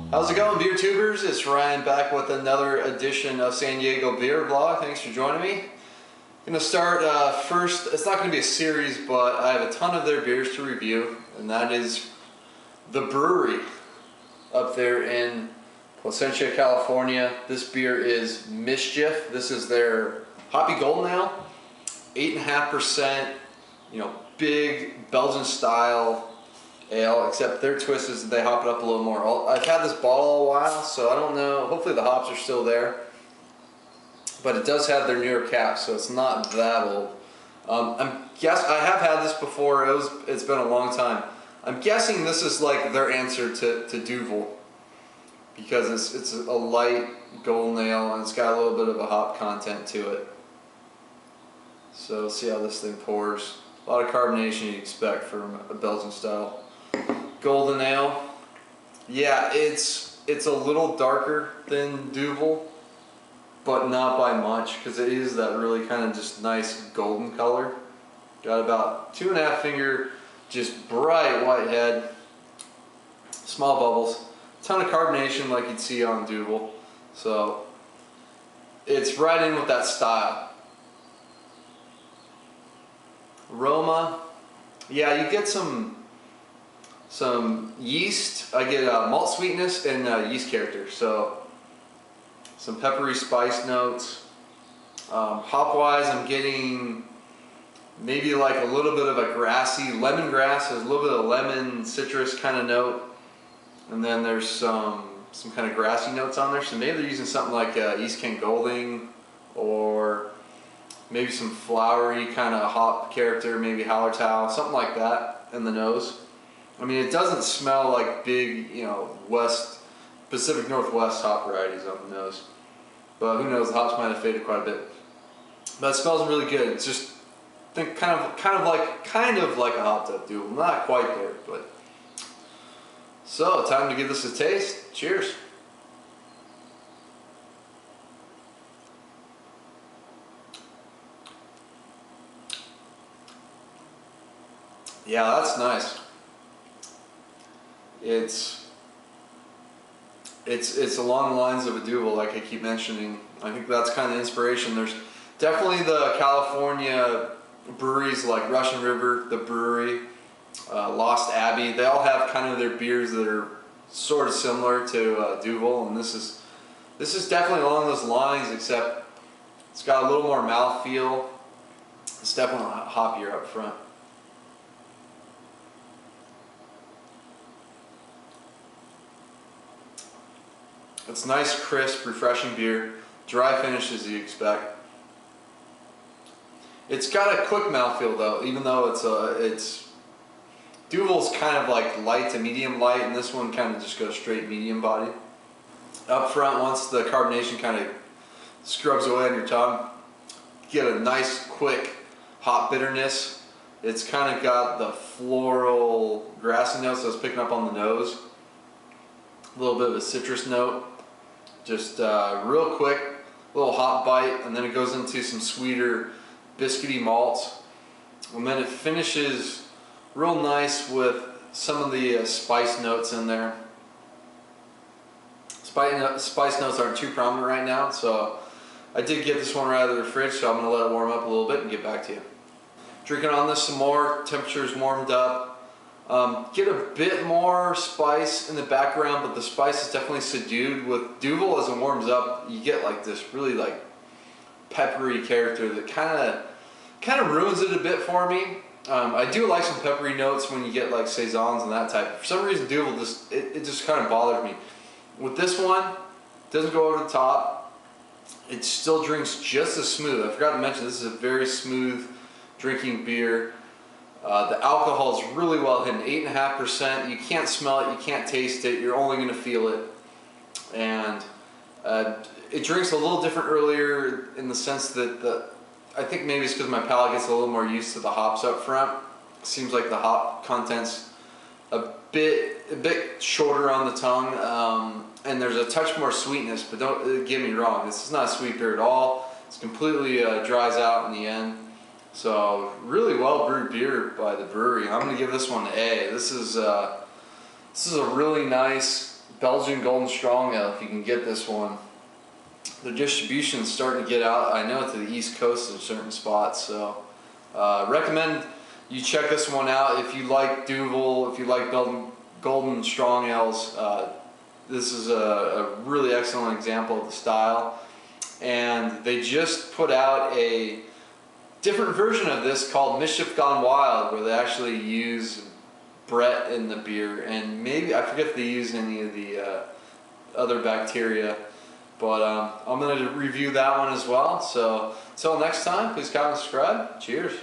How's it going, beer tubers? It's Ryan back with another edition of San Diego Beer Vlog. Thanks for joining me. I'm going to start first. It's not going to be a series, but I have a ton of their beers to review, and that is the Bruery up there in Placentia, California. This beer is Mischief. This is their hoppy golden ale, 8.5%. You know, big Belgian-style ale, except their twist is that they hop it up a little more. I've had this bottle a while, so I don't know. Hopefully the hops are still there, but it does have their newer cap, so it's not that old. I have had this before. It's been a long time. I'm guessing this is like their answer to Duvel, because it's a light golden ale and it's got a little bit of a hop content to it. So let's see how this thing pours. A lot of carbonation you expect from a Belgian style golden ale. Yeah, it's a little darker than Duvel, but not by much, because it is that really kind of just nice golden color. Got about 2.5 finger, just bright white head, small bubbles, ton of carbonation like you'd see on Duvel. So it's right in with that style. Aroma, yeah, you get some yeast. I get malt sweetness and yeast character. So some peppery spice notes. Hop wise, I'm getting maybe like a little bit of a grassy lemongrass. There's a little bit of lemon citrus kind of note, and then there's some kind of grassy notes on there. So maybe they're using something like East Kent Golding, or maybe some flowery kind of hop character, maybe Hallertau, something like that in the nose. I mean, it doesn't smell like big, you know, Pacific Northwest hop varieties on the nose. But who knows, the hops might have faded quite a bit. But it smells really good. It's just, I think kind of like a hopped up Duvel. Not quite there, but. So, time to give this a taste. Cheers. Yeah, that's nice. It's along the lines of a Duvel, like I keep mentioning. I think that's kind of inspiration. There's definitely the California breweries like Russian River, the Bruery, Lost Abbey. They all have kind of their beers that are sort of similar to Duvel, and this is definitely along those lines, except it's got a little more mouthfeel. It's definitely hoppier up front. It's nice, crisp, refreshing beer. Dry finish as you expect. It's got a quick mouthfeel though, even though it's Duvel's kind of like light to medium light, and this one kind of just goes straight medium body. Up front, once the carbonation kind of scrubs away on your tongue, you get a nice, quick hop bitterness. It's kind of got the floral, grassy notes I was picking up on the nose. A little bit of a citrus note. Just real quick, little hop bite, and then it goes into some sweeter biscuity malts, and then it finishes real nice with some of the spice notes in there. Spice notes aren't too prominent right now, so I did get this one right out of the fridge, so I'm going to let it warm up a little bit and get back to you. Drinking on this some more, temperature's warmed up. Get a bit more spice in the background, but the spice is definitely subdued. With Duvel, as it warms up, you get like this really like peppery character that kind of ruins it a bit for me. I do like some peppery notes when you get like saisons and that type. For some reason, Duvel it just kind of bothered me. With this one, it doesn't go over the top. It still drinks just as smooth. I forgot to mention, this is a very smooth drinking beer. The alcohol is really well hidden, 8.5%. You can't smell it, you can't taste it, you're only going to feel it. And it drinks a little different earlier in the sense that I think maybe it's because my palate gets a little more used to the hops up front. It seems like the hop content's a bit shorter on the tongue, and there's a touch more sweetness, but don't get me wrong, this is not a sweet beer at all. It's completely dries out in the end. So really well brewed beer by the Bruery. I'm going to give this one an A. This is a really nice Belgian Golden Strong Ale, if you can get this one. The distribution's starting to get out, I know, to the East Coast in certain spots, so recommend you check this one out. If you like Duvel, if you like Golden Strong Ales, this is a really excellent example of the style. And they just put out a different version of this called Mischief Gone Wild, where they actually use Brett in the beer, and maybe, I forget if they use any of the other bacteria, but I'm going to review that one as well. So until next time, please comment and subscribe. Cheers.